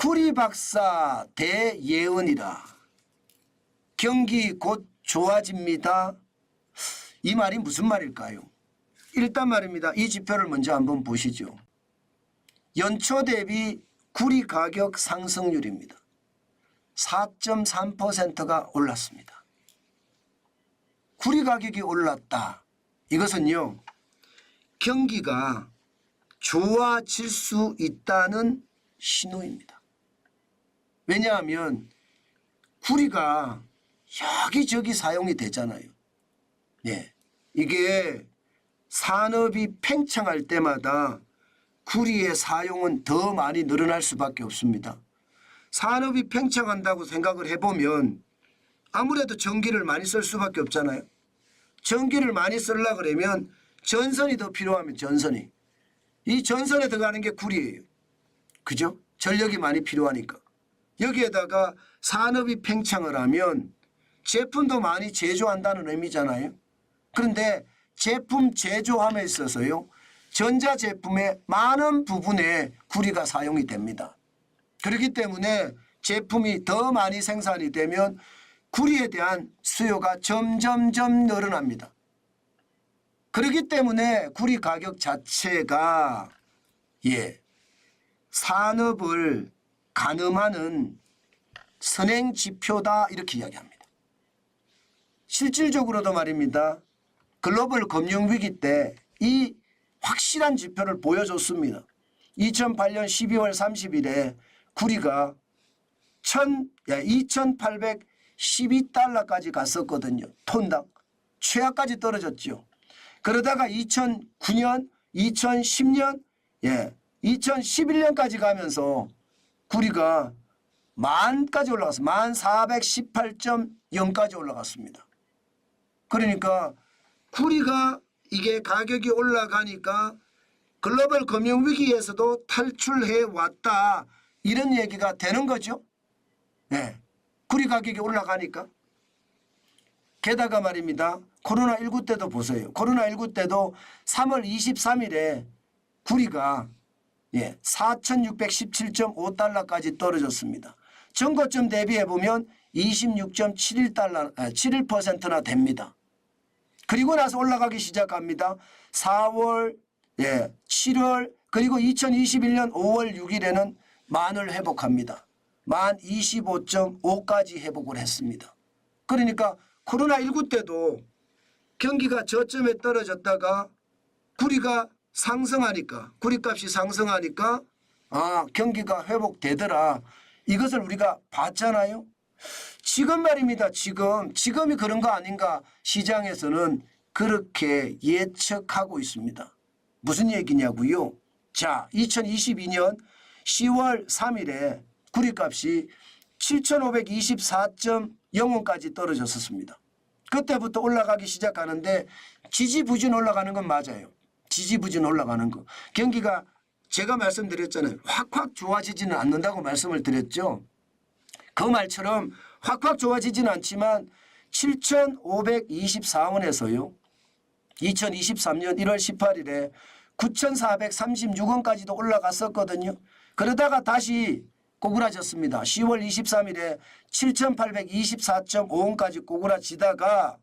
구리 박사 대예언이라. 경기 곧 좋아집니다. 이 말이 무슨 말일까요? 일단 말입니다. 이 지표를 먼저 한번 보시죠. 연초 대비 구리 가격 상승률입니다. 4.3%가 올랐습니다. 구리 가격이 올랐다. 이것은요, 경기가 좋아질 수 있다는 신호입니다. 왜냐하면 구리가 여기저기 사용이 되잖아요. 예, 이게 산업이 팽창할 때마다 구리의 사용은 더 많이 늘어날 수밖에 없습니다. 산업이 팽창한다고 생각을 해보면 아무래도 전기를 많이 쓸 수밖에 없잖아요. 전기를 많이 쓰려고 그러면 전선이 더 필요하면 전선이. 이 전선에 들어가는 게 구리예요. 그죠? 전력이 많이 필요하니까. 여기에다가 산업이 팽창을 하면 제품도 많이 제조한다는 의미잖아요. 그런데 제품 제조함에 있어서요, 전자제품의 많은 부분에 구리가 사용이 됩니다. 그렇기 때문에 제품이 더 많이 생산이 되면 구리에 대한 수요가 점점점 늘어납니다. 그렇기 때문에 구리 가격 자체가 산업을 가늠하는 선행지표다 이렇게 이야기합니다. 실질적으로도 말입니다. 글로벌 금융위기 때 이 확실한 지표를 보여줬습니다. 2008년 12월 30일에 구리가 2,812달러까지 갔었거든요. 톤당. 최하까지 떨어졌죠. 그러다가 2009년, 2010년, 2011년까지 가면서 구리가 만까지 올라갔어요. 1418.0까지 올라갔습니다. 그러니까 구리가 이게 가격이 올라가니까 글로벌 금융위기에서도 탈출해 왔다. 이런 얘기가 되는 거죠. 네. 구리 가격이 올라가니까. 게다가 말입니다. 코로나19 때도 보세요. 코로나19 때도 3월 23일에 구리가 4,617.5달러까지 떨어졌습니다. 전고점 대비해 보면 26.71달러, 71%나 됩니다. 그리고 나서 올라가기 시작합니다. 4월, 7월, 그리고 2021년 5월 6일에는 만을 회복합니다. 만 25.5까지 회복을 했습니다. 그러니까 코로나19 때도 경기가 저점에 떨어졌다가 구리가 상승하니까, 구리값이 상승하니까 경기가 회복되더라. 이것을 우리가 봤잖아요. 지금 말입니다. 지금이 그런 거 아닌가 시장에서는 그렇게 예측하고 있습니다. 무슨 얘기냐고요? 자, 2022년 10월 3일에 구리값이 7,524.0원까지 떨어졌었습니다. 그때부터 올라가기 시작하는데 지지부진 올라가는 건 맞아요. 지지부진 올라가는 거. 경기가 제가 말씀드렸잖아요. 확확 좋아지지는 않는다고 말씀을 드렸죠. 그 말처럼 확확 좋아지지는 않지만 7,524원에서요. 2023년 1월 18일에 9,436원까지도 올라갔었거든요. 그러다가 다시 꼬꾸라졌습니다. 10월 23일에 7,824.5원까지 꼬꾸라지다가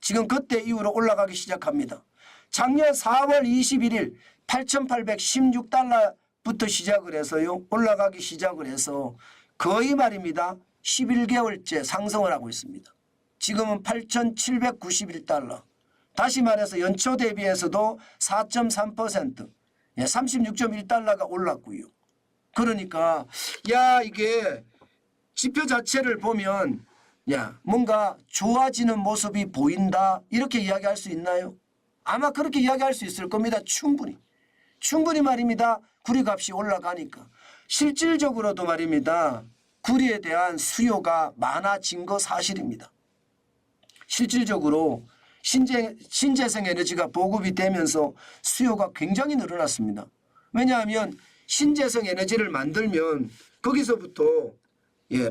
지금 그때 이후로 올라가기 시작합니다. 작년 4월 21일 8,816달러부터 시작을 해서요. 올라가기 시작을 해서 거의 말입니다. 11개월째 상승을 하고 있습니다. 지금은 8,791달러. 다시 말해서 연초 대비해서도 4.3%, 36.1달러가 올랐고요. 그러니까 이게 지표 자체를 보면 뭔가 좋아지는 모습이 보인다 이렇게 이야기할 수 있나요? 아마 그렇게 이야기할 수 있을 겁니다. 충분히 말입니다. 구리값이 올라가니까. 실질적으로도 말입니다. 구리에 대한 수요가 많아진 거 사실입니다. 실질적으로 신재생 에너지가 보급이 되면서 수요가 굉장히 늘어났습니다. 왜냐하면 신재생 에너지를 만들면 거기서부터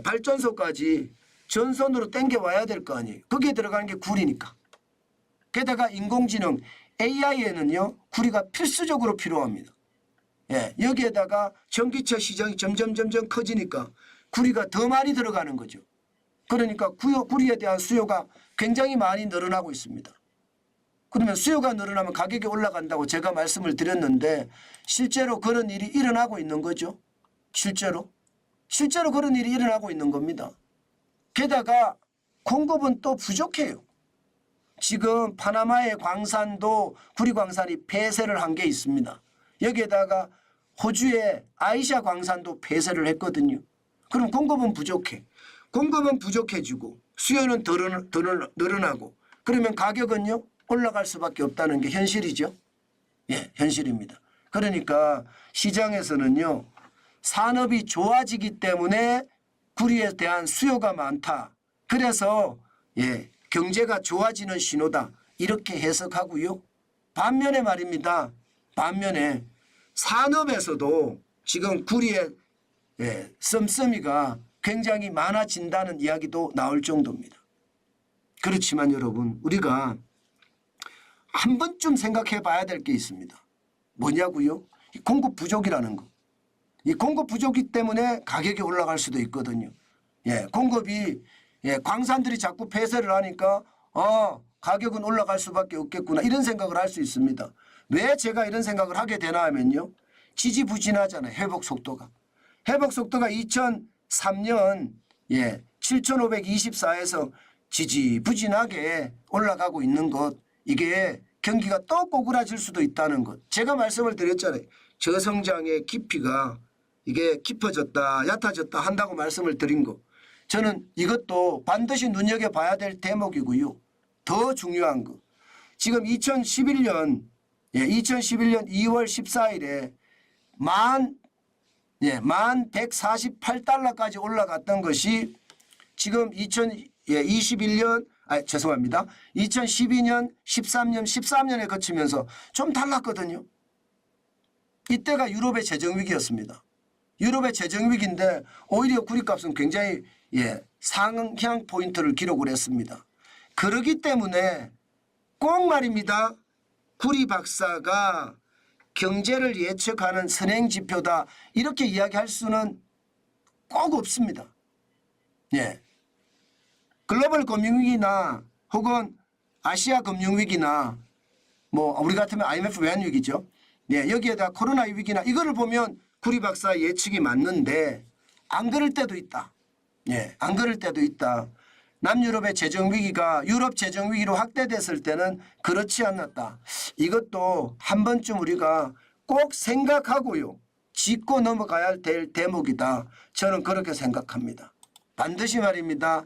발전소까지 전선으로 땡겨와야 될 거 아니에요. 거기에 들어가는 게 구리니까. 게다가 인공지능 AI에는요 구리가 필수적으로 필요합니다. 예, 여기에다가 전기차 시장이 점점 커지니까 구리가 더 많이 들어가는 거죠. 그러니까 구리에 대한 수요가 굉장히 많이 늘어나고 있습니다. 그러면 수요가 늘어나면 가격이 올라간다고 제가 말씀을 드렸는데 실제로 그런 일이 일어나고 있는 거죠. 실제로 그런 일이 일어나고 있는 겁니다. 게다가 공급은 또 부족해요. 지금 파나마의 광산도 구리광산이 폐쇄를 한 게 있습니다. 여기에다가 호주의 아이샤 광산도 폐쇄를 했거든요. 그럼 공급은 부족해. 공급은 부족해지고 수요는 더 늘어나고 그러면 가격은요 올라갈 수밖에 없다는 게 현실이죠. 예, 현실입니다. 그러니까 시장에서는요 산업이 좋아지기 때문에 구리에 대한 수요가 많다. 그래서 예, 경제가 좋아지는 신호다. 이렇게 해석하고요. 반면에 말입니다. 반면에 산업에서도 지금 구리의 예, 씀씀이가 굉장히 많아진다는 이야기도 나올 정도입니다. 그렇지만 여러분 우리가 한 번쯤 생각해 봐야 될 게 있습니다. 뭐냐고요? 이 공급 부족이라는 거. 이 공급 부족이기 때문에 가격이 올라갈 수도 있거든요. 예, 공급이 예, 광산들이 자꾸 폐쇄를 하니까 가격은 올라갈 수밖에 없겠구나 이런 생각을 할 수 있습니다. 왜 제가 이런 생각을 하게 되나 하면요. 지지부진하잖아요. 회복 속도가. 회복 속도가 2003년 예, 7,524에서 지지부진하게 올라가고 있는 것 이게 경기가 또 꼬꾸라질 수도 있다는 것. 제가 말씀을 드렸잖아요. 저성장의 깊이가 이게 깊어졌다 얕아졌다 한다고 말씀을 드린 거. 저는 이것도 반드시 눈여겨봐야 될 대목이고요. 더 중요한 거. 지금 2011년 2월 14일에 만 148달러까지 올라갔던 것이 지금 2012년 13년에 거치면서 좀 달랐거든요. 이때가 유럽의 재정위기였습니다. 유럽의 재정위기인데 오히려 구리값은 굉장히 상향 포인트를 기록을 했습니다. 그렇기 때문에 꼭 말입니다. 구리 박사가 경제를 예측하는 선행지표다 이렇게 이야기할 수는 꼭 없습니다. 예. 글로벌 금융위기나 혹은 아시아 금융위기나 뭐 우리 같으면 IMF 외환위기죠. 예, 여기에다 코로나 위기나 이거를 보면 구리 박사 예측이 맞는데 안 그럴 때도 있다. 예, 안 그럴 때도 있다. 남유럽의 재정위기가 유럽 재정위기로 확대됐을 때는 그렇지 않았다. 이것도 한 번쯤 우리가 꼭 생각하고요. 짚고 넘어가야 될 대목이다. 저는 그렇게 생각합니다. 반드시 말입니다.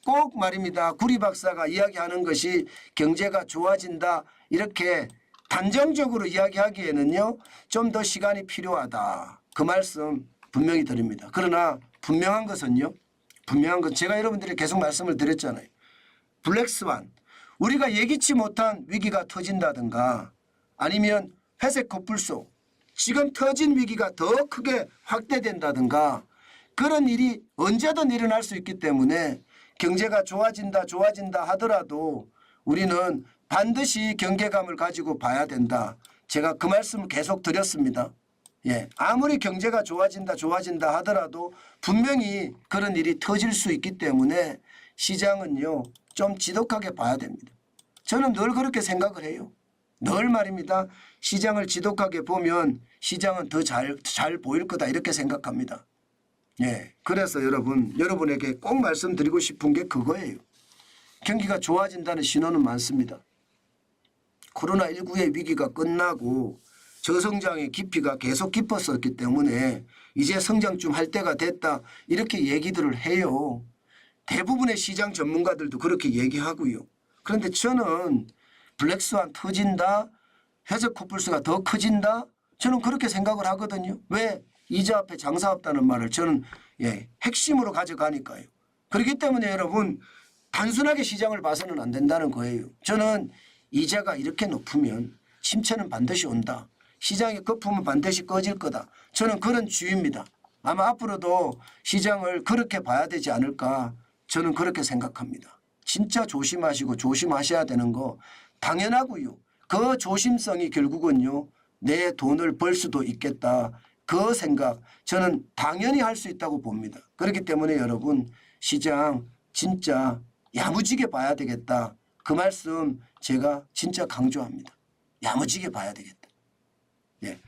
꼭 말입니다. 구리 박사가 이야기하는 것이 경제가 좋아진다. 이렇게 단정적으로 이야기하기에는요. 좀 더 시간이 필요하다. 그 말씀 분명히 드립니다. 그러나 분명한 것은요. 분명한 건 제가 여러분들이 계속 말씀을 드렸잖아요. 블랙스완. 우리가 예기치 못한 위기가 터진다든가 아니면 회색 코뿔소. 지금 터진 위기가 더 크게 확대된다든가 그런 일이 언제든 일어날 수 있기 때문에 경제가 좋아진다 하더라도 우리는 반드시 경계감을 가지고 봐야 된다. 제가 그 말씀을 계속 드렸습니다. 예, 아무리 경제가 좋아진다 하더라도 분명히 그런 일이 터질 수 있기 때문에 시장은요 좀 지독하게 봐야 됩니다. 저는 늘 그렇게 생각을 해요. 늘 말입니다. 시장을 지독하게 보면 시장은 더 잘 보일 거다 이렇게 생각합니다. 예, 그래서 여러분에게 꼭 말씀드리고 싶은 게 그거예요. 경기가 좋아진다는 신호는 많습니다. 코로나19의 위기가 끝나고 저성장의 깊이가 계속 깊었었기 때문에 이제 성장 좀 할 때가 됐다 이렇게 얘기들을 해요. 대부분의 시장 전문가들도 그렇게 얘기하고요. 그런데 저는 블랙스완 터진다, 회색 코뿔소가 더 커진다 저는 그렇게 생각을 하거든요. 왜? 이자 앞에 장사 없다는 말을 저는 핵심으로 가져가니까요. 그렇기 때문에 여러분 단순하게 시장을 봐서는 안 된다는 거예요. 저는 이자가 이렇게 높으면 침체는 반드시 온다. 시장의 거품은 반드시 꺼질 거다. 저는 그런 주의입니다. 아마 앞으로도 시장을 그렇게 봐야 되지 않을까 저는 그렇게 생각합니다. 진짜 조심하시고 조심하셔야 되는 거 당연하고요. 그 조심성이 결국은요. 내 돈을 벌 수도 있겠다. 그 생각 저는 당연히 할 수 있다고 봅니다. 그렇기 때문에 여러분 시장 진짜 야무지게 봐야 되겠다. 그 말씀 제가 진짜 강조합니다. 야무지게 봐야 되겠다. 예.